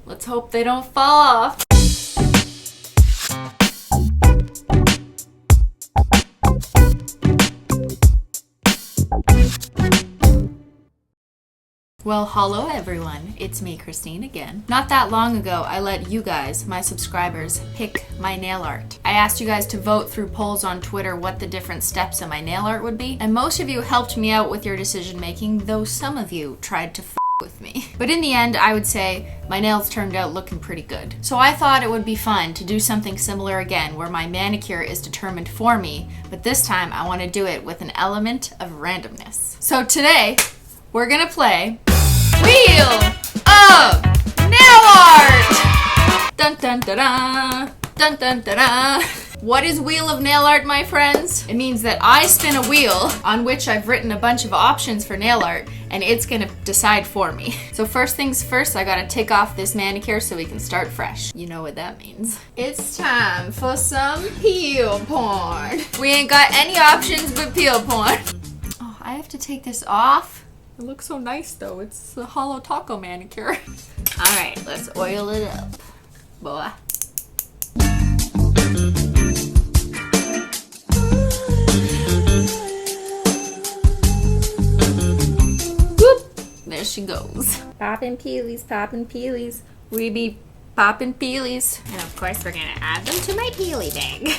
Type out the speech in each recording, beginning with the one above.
Let's hope they don't fall off. Well, hello everyone, it's me, Christine, again. Not that long ago, I let you guys, my subscribers, pick my nail art. I asked you guys to vote through polls on Twitter what the different steps of my nail art would be, and most of you helped me out with your decision making, though some of you tried to with me. But in the end, I would say my nails turned out looking pretty good. So I thought it would be fun to do something similar again, where my manicure is determined for me, but this time I want to do it with an element of randomness. So today, we're gonna play Wheel of Nail Art! Dun dun da da! Dun dun da da! What is Wheel of Nail Art, my friends? It means that I spin a wheel on which I've written a bunch of options for nail art, and it's gonna decide for me. So first things first, I gotta take off this manicure so we can start fresh. You know what that means. It's time for some peel porn. We ain't got any options but peel porn. Oh, I have to take this off? It looks so nice though. It's a Holo taco manicure. All right, let's oil it up, boy. There she goes. Poppin' peelies, poppin' peelies. We be poppin' peelies. And of course we're gonna add them to my peely bag.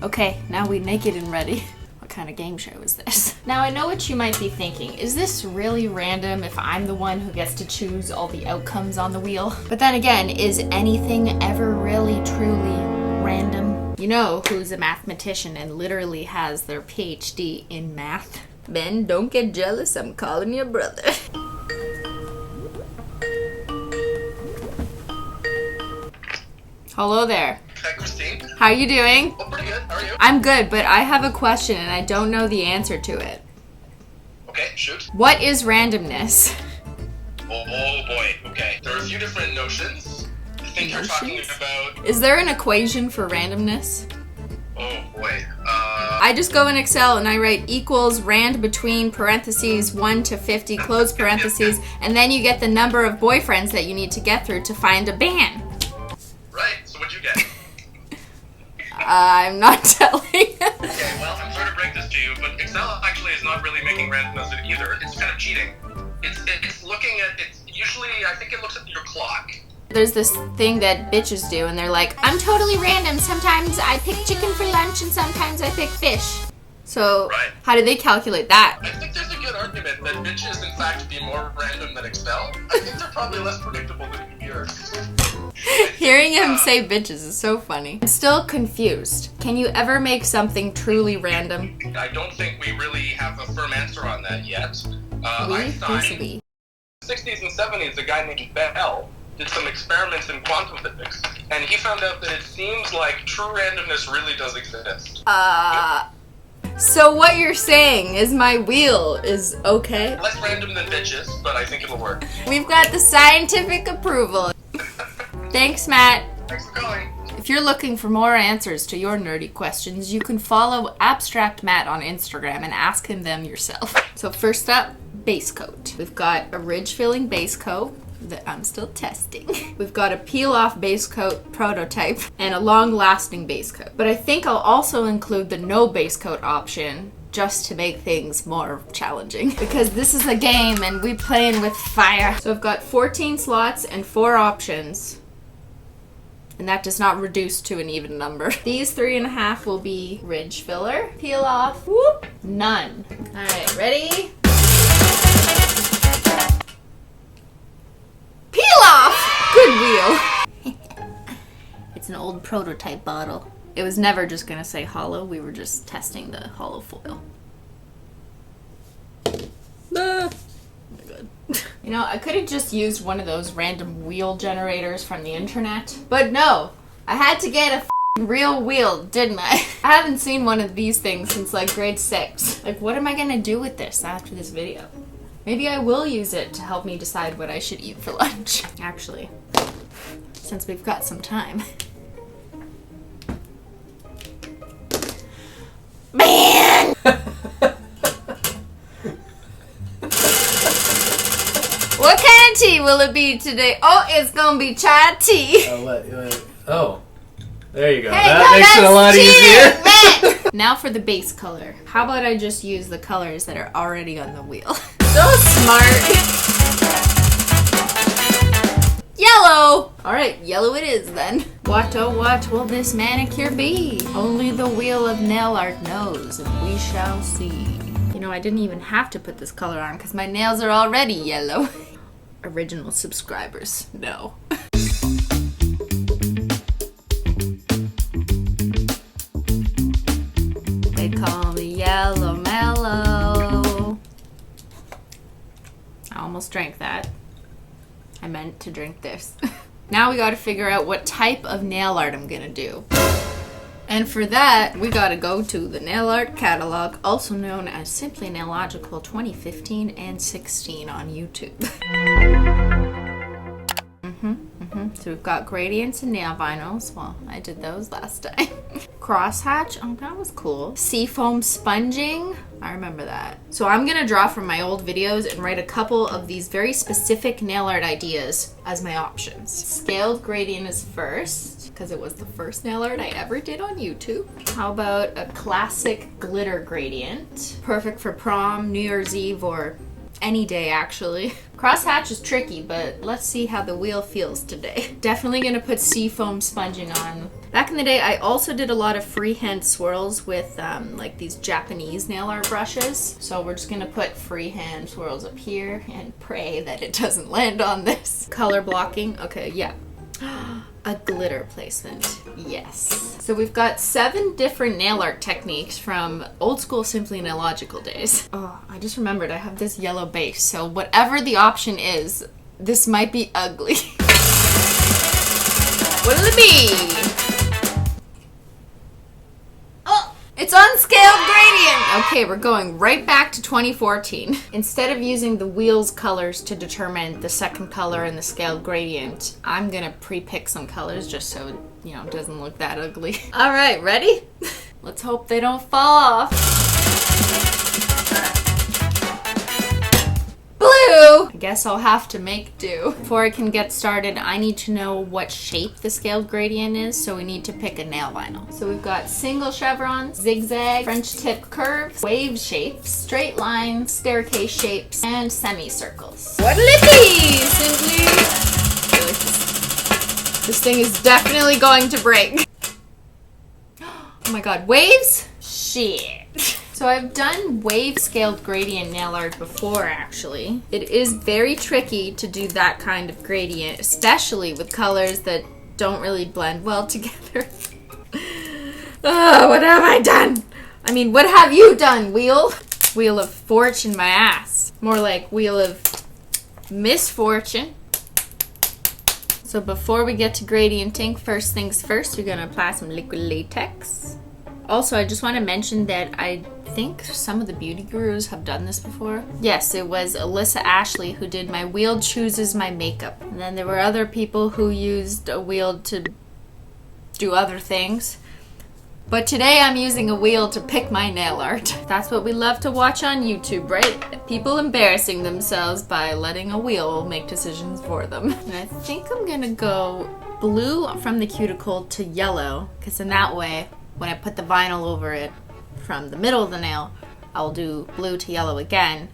Okay, now we naked and ready. What kind of game show is this? Now I know what you might be thinking. Is this really random if I'm the one who gets to choose all the outcomes on the wheel? But then again, is anything ever really truly random? You know who's a mathematician and literally has their PhD in math? Ben, don't get jealous, I'm calling your brother. Hello there. Hi, Christine. How you doing? Oh, pretty good. How are you? I'm good, but I have a question and I don't know the answer to it. Okay, shoot. What is randomness? Oh boy. Okay. There are a few different notions. I think you're talking about... Is there an equation for randomness? Oh boy. I just go in Excel and I write equals rand between parentheses 1 to 50 close parentheses, and then you get the number of boyfriends that you need to get through to find a ban. Right. So what'd you get? I'm not telling. Okay, well, I'm sorry to break this to you, but Excel actually is not really making randomness either. It's kind of cheating. It's looking at... It's usually, I think it looks at your clock. There's this thing that bitches do, and they're like, I'm totally random. Sometimes I pick chicken for lunch, and sometimes I pick fish. So, Right. How do they calculate that? I think there's a good argument that bitches, in fact, be more random than Excel. I think they're probably less predictable than computers. Hearing him say bitches is so funny. I'm still confused. Can you ever make something truly random? I don't think we really have a firm answer on that yet. Who's Einstein, we? in the 60s and 70s, a guy named Bell did some experiments in quantum physics, and he found out that it seems like true randomness really does exist. So what you're saying is my wheel is okay? Less random than bitches, but I think it'll work. We've got the scientific approval. Thanks, Matt. Thanks for calling. If you're looking for more answers to your nerdy questions, you can follow Abstract Matt on Instagram and ask him them yourself. So first up, base coat. We've got a ridge-filling base coat that I'm still testing. We've got a peel-off base coat prototype and a long-lasting base coat. But I think I'll also include the no base coat option just to make things more challenging. Because this is a game and we're playing with fire. So I've got 14 slots and 4 options. And that does not reduce to an even number. These 3.5 will be ridge filler. Peel off. Whoop. None. All right, ready? Peel off! Good wheel. It's an old prototype bottle. It was never just gonna say Holo. We were just testing the Holo foil. Ah. Good. You know, I could have just used one of those random wheel generators from the internet. But no, I had to get a real wheel, didn't I? I haven't seen one of these things since like grade 6. Like, what am I gonna do with this after this video? Maybe I will use it to help me decide what I should eat for lunch. Actually, since we've got some time. Man! What kind of tea will it be today? Oh, it's gonna be chai tea. Oh, there you go. Hey, that makes it a lot easier. Now for the base color. How about I just use the colors that are already on the wheel? So smart. Yellow! Alright, yellow it is then. What oh what will this manicure be? Only the wheel of nail art knows, and we shall see. You know, I didn't even have to put this color on because my nails are already yellow. Original subscribers, no. They call me Yellow Mellow. I almost drank that. I meant to drink this. Now we gotta figure out what type of nail art I'm gonna do. And for that, we gotta go to the nail art catalog, also known as Simply Nailogical 2015 and 16 on YouTube. So we've got gradients and nail vinyls. Well, I did those last time. Crosshatch, oh, that was cool. Seafoam sponging, I remember that. So I'm gonna draw from my old videos and write a couple of these very specific nail art ideas as my options. Scaled gradient is first, because it was the first nail art I ever did on YouTube. How about a classic glitter gradient? Perfect for prom, New Year's Eve, or any day actually. Crosshatch is tricky, but let's see how the wheel feels today. Definitely gonna put seafoam sponging on. Back in the day, I also did a lot of freehand swirls with like these Japanese nail art brushes. So we're just gonna put freehand swirls up here and pray that it doesn't land on this. Color blocking, okay, yeah. A glitter placement, yes. So we've got 7 different nail art techniques from old school Simply Nailogical days. Oh, I just remembered I have this yellow base, so whatever the option is, this might be ugly. What'll it be? Oh, it's unscaled gradient! Okay, we're going right back to 2014. Instead of using the wheel's colors to determine the second color in the scaled gradient, I'm gonna pre-pick some colors just so it, you know, doesn't look that ugly. All right, ready? Let's hope they don't fall off. Blue! I guess I'll have to make do. Before I can get started, I need to know what shape the scaled gradient is, so we need to pick a nail vinyl. So we've got single chevrons, zigzag, French tip curves, wave shapes, straight lines, staircase shapes, and semicircles. What'll it be, Simply? I feel like this thing is definitely going to break. Oh my god, waves? Shit. So I've done wave scaled gradient nail art before actually. It is very tricky to do that kind of gradient, especially with colors that don't really blend well together. Oh, what have I done? I mean, what have you done, wheel? Wheel of fortune my ass. More like wheel of misfortune. So before we get to gradienting, first things first, you're gonna apply some liquid latex. Also, I just want to mention that I think some of the beauty gurus have done this before. Yes, it was Alyssa Ashley who did my wheel chooses my makeup. And then there were other people who used a wheel to do other things. But today I'm using a wheel to pick my nail art. That's what we love to watch on YouTube, right? People embarrassing themselves by letting a wheel make decisions for them. And I think I'm gonna go blue from the cuticle to yellow, because in that way, when I put the vinyl over it from the middle of the nail, I'll do blue to yellow again.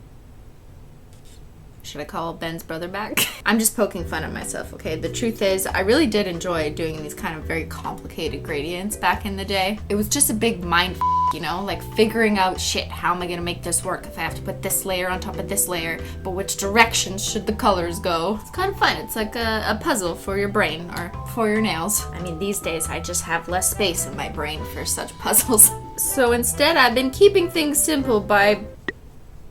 Should I call Ben's brother back? I'm just poking fun at myself, okay? The truth is, I really did enjoy doing these kind of very complicated gradients back in the day. It was just a big mind you know? Like figuring out, shit, how am I gonna make this work if I have to put this layer on top of this layer, but which directions should the colors go? It's kind of fun. It's like a puzzle for your brain or for your nails. I mean, these days I just have less space in my brain for such puzzles. So instead, I've been keeping things simple by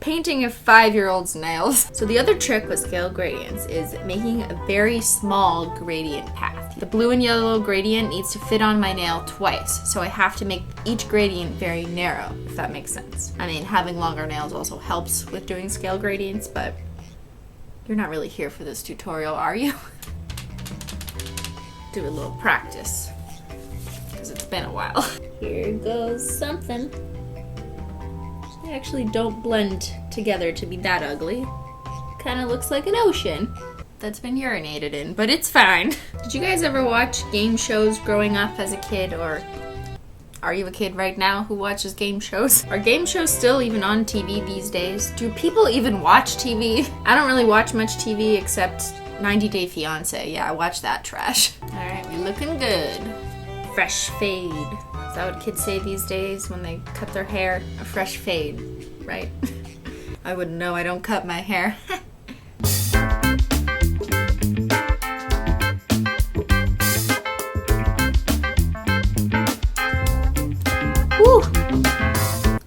painting a 5-year-old's nails. So the other trick with scaled gradients is making a very small gradient path. The blue and yellow gradient needs to fit on my nail twice, so I have to make each gradient very narrow, if that makes sense. I mean, having longer nails also helps with doing scale gradients, but you're not really here for this tutorial, are you? Do a little practice, because it's been a while. Here goes something. They actually don't blend together to be that ugly. Kind of looks like an ocean. that's been urinated in, but it's fine. Did you guys ever watch game shows growing up as a kid, or are you a kid right now who watches game shows? Are game shows still even on TV these days? Do people even watch TV? I don't really watch much TV except 90 Day Fiancé. Yeah, I watch that trash. All right, we looking good. Fresh fade. Is that what kids say these days when they cut their hair? A fresh fade, right? I wouldn't know, I don't cut my hair. Woo!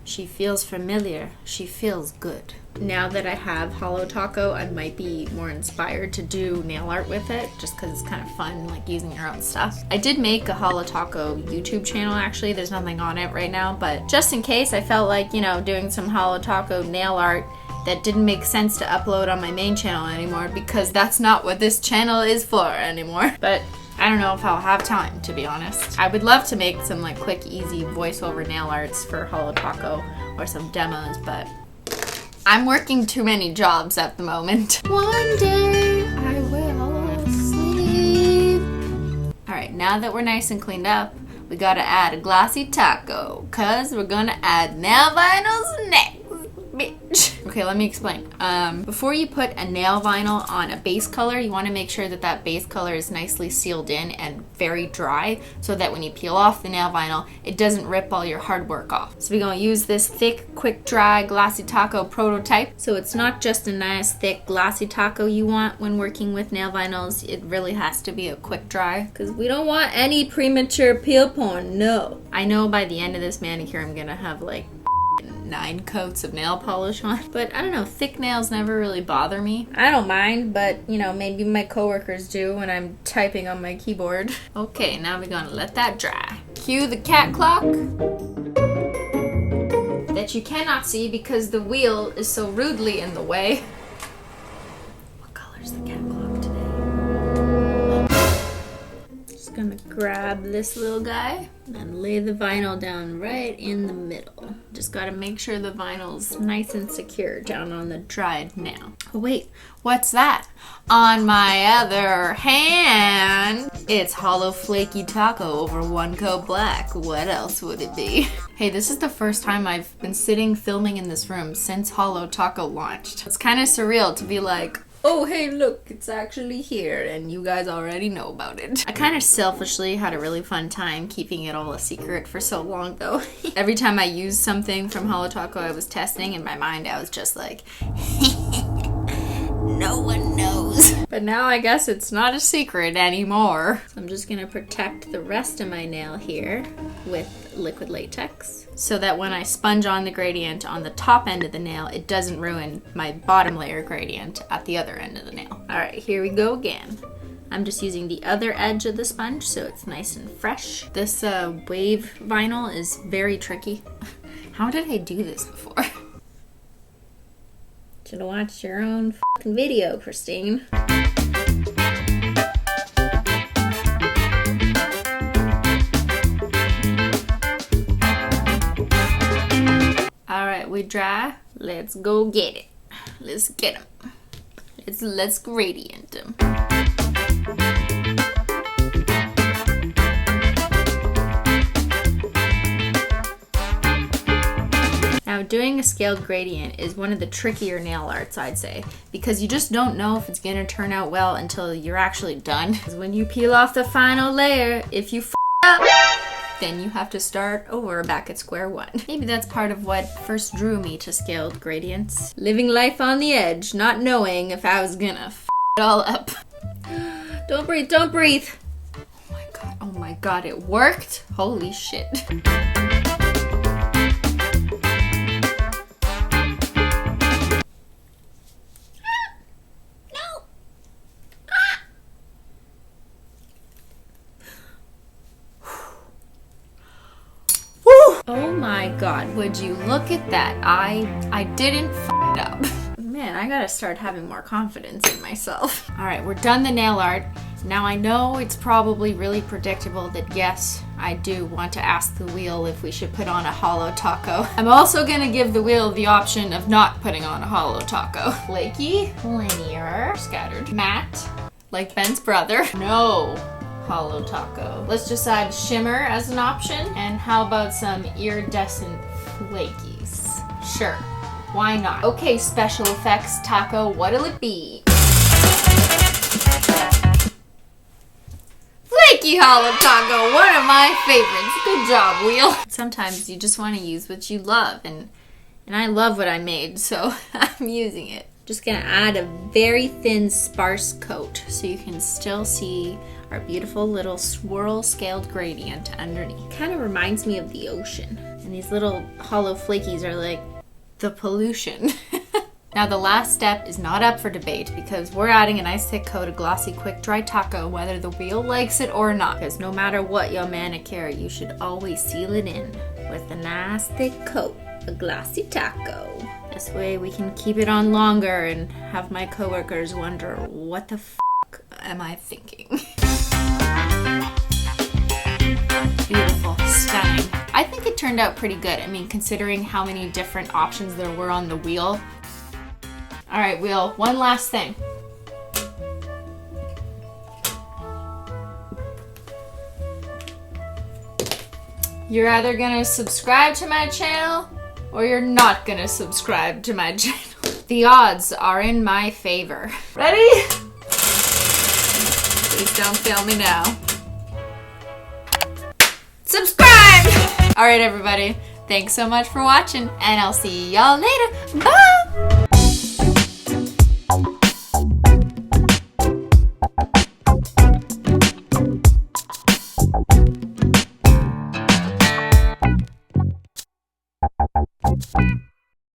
She feels familiar. She feels good. Now that I have Holo Taco, I might be more inspired to do nail art with it, just because it's kind of fun, like using your own stuff. I did make a Holo Taco YouTube channel, actually. There's nothing on it right now, but just in case, I felt like, you know, doing some Holo Taco nail art that didn't make sense to upload on my main channel anymore, because that's not what this channel is for anymore. But I don't know if I'll have time, to be honest. I would love to make some like quick, easy voiceover nail arts for Holo Taco or some demos, but I'm working too many jobs at the moment. One day I will sleep. All right, now that we're nice and cleaned up, we gotta add a glossy taco, cause we're gonna add nail vinyls next, bitch. Okay, let me explain. Before you put a nail vinyl on a base color, you wanna make sure that that base color is nicely sealed in and very dry, so that when you peel off the nail vinyl, it doesn't rip all your hard work off. So we're gonna use this thick, quick dry glossy taco prototype. So it's not just a nice thick glossy taco you want when working with nail vinyls, it really has to be a quick dry, because we don't want any premature peel porn, no. I know by the end of this manicure I'm gonna have like 9 coats of nail polish on, but I don't know, thick nails never really bother me. I don't mind, but you know, maybe my coworkers do when I'm typing on my keyboard. Okay, now we're gonna let that dry. Cue the cat clock that you cannot see because the wheel is so rudely in the way. What color's the cat clock today? Just gonna grab this little guy and lay the vinyl down right in the middle. Just gotta make sure the vinyl's nice and secure down on the dried nail. Oh wait, what's that? On my other hand, it's Holo Flakie Taco over 1 coat black. What else would it be? Hey, this is the first time I've been sitting filming in this room since Holo Taco launched. It's kind of surreal to be like, oh hey look, it's actually here and you guys already know about it. I kind of selfishly had a really fun time keeping it all a secret for so long though. Every time I used something from Holo Taco I was testing, in my mind I was just like no one knows. But now I guess it's not a secret anymore. So I'm just gonna protect the rest of my nail here with liquid latex, so that when I sponge on the gradient on the top end of the nail, it doesn't ruin my bottom layer gradient at the other end of the nail. All right, here we go again. I'm just using the other edge of the sponge so it's nice and fresh. This wave vinyl is very tricky. How did I do this before? Should have watched your own fucking video, Christine. Alright, we dry. Let's go get it. Let's get them. Let's gradient them. Now, doing a scaled gradient is one of the trickier nail arts, I'd say, because you just don't know if it's gonna turn out well until you're actually done. Because when you peel off the final layer, if you f up, then you have to start over back at square one. Maybe that's part of what first drew me to scaled gradients. Living life on the edge, not knowing if I was gonna f it all up. Don't breathe, don't breathe. Oh my god, it worked? Holy shit. Oh my god, would you look at that? I didn't f it up. Man, I gotta start having more confidence in myself. Alright, we're done the nail art, Now I know it's probably really predictable that yes, I do want to ask the wheel if we should put on a Holo taco. I'm also gonna give the wheel the option of not putting on a Holo taco. Flakie, linear, scattered, matte, like Ben's brother. No Holo taco. Let's decide shimmer as an option, and how about some iridescent flakies? Sure, why not? Okay, special effects taco, what'll it be? Flakie Holo taco, one of my favorites. Good job, wheel. Sometimes you just want to use what you love, and I love what I made, so I'm using it. Just gonna add a very thin sparse coat so you can still see our beautiful little swirl scaled gradient underneath. Kind of reminds me of the ocean, and these little hollow flakies are like the pollution. Now the last step is not up for debate because we're adding a nice thick coat of glossy quick dry taco whether the wheel likes it or not. Because no matter what your manicure, you should always seal it in with a nice thick coat of glossy taco. This way we can keep it on longer and have my coworkers wonder, what the f*** am I thinking? Beautiful, stunning. I think it turned out pretty good. I mean, considering how many different options there were on the wheel. All right, wheel, one last thing. You're either gonna subscribe to my channel or you're not gonna subscribe to my channel. The odds are in my favor. Ready? Please don't fail me now. Subscribe! All right, everybody. Thanks so much for watching, and I'll see y'all later. Bye!